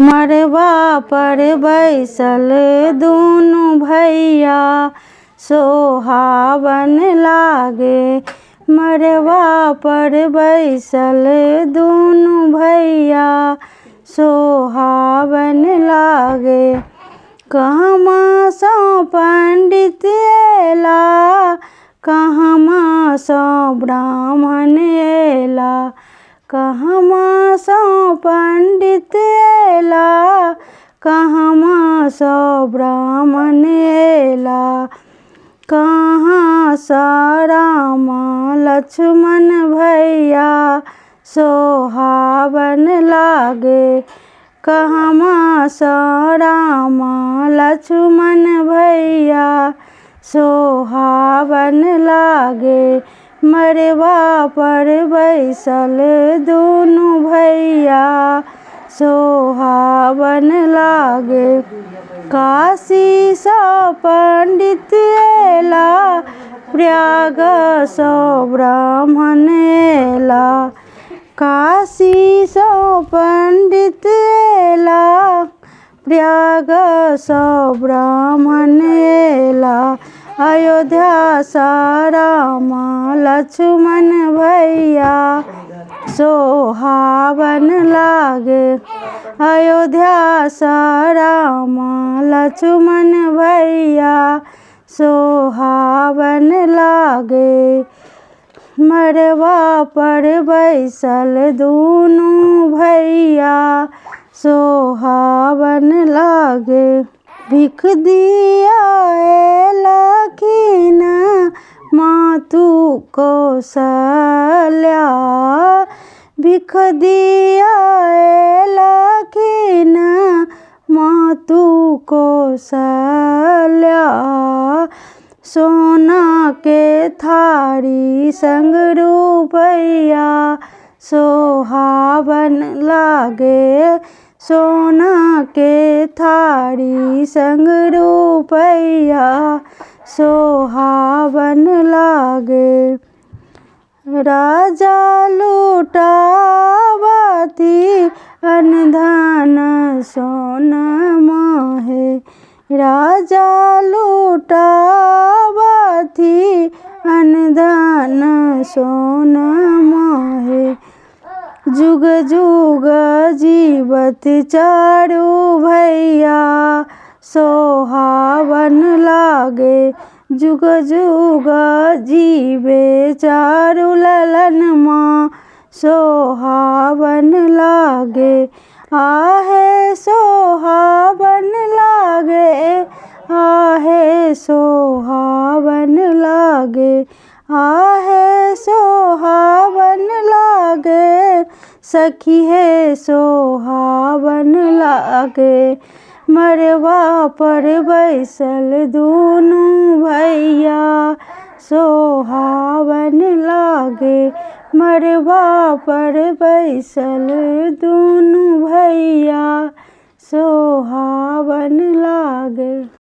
मड़वा पर बैसल दुनु भैया सोहावन लागे। मड़वा पर बैसल दुनु भैया सोहावन लागे। कहमा सो पंडित एला कहमा सो ब्राह्मण एला। कहमा सो पंडित एला कहमा सो ब्राह्मण एला। कहाँ सा राम लक्ष्मण भैया सोहावन लागे। कहमा सा राम लक्ष्मण भैया सोहावन लागे। मड़वा पर बैसल दुनु भैया सोहावन लागे। काशी सो पंडित एला प्रयाग सो ब्राह्मण एला। काशी सो पंडित एला प्रयाग सो ब्राह्मण एला। अयोध्या सा राम लक्ष्मण भैया सोहावन लागे। अयोध्या सा राम लक्ष्मण भैया सोहावन लागे। मड़वा पर बैसल दुनु भैया सोहावन लागे। भिख दिया लखीन मातु कौशल्या। भिख दिया लखीन मातु कौशल्या। सोना के थारी संग रुपैया सोहावन लागे। सोना के थारी संग रुपैया सोहावन लागे। राजा लुटावती अनधन सोन मोहे। राजा लुटावती अनधन सोन मोहे। जुग जुग जीवत चारु भैया सोहावन लागे। जुग जुग जीवे चारु ललन माँ सोहावन लागे। आहे सोहावन लागे आहे सोहावन लागे। आहे सोहावन लागे सखी है सोहावन लागे। मड़वा पर बैसल दुनु भैया सोहावन लागे। मड़वा पर बैसल दुनु भैया सोहावन लागे।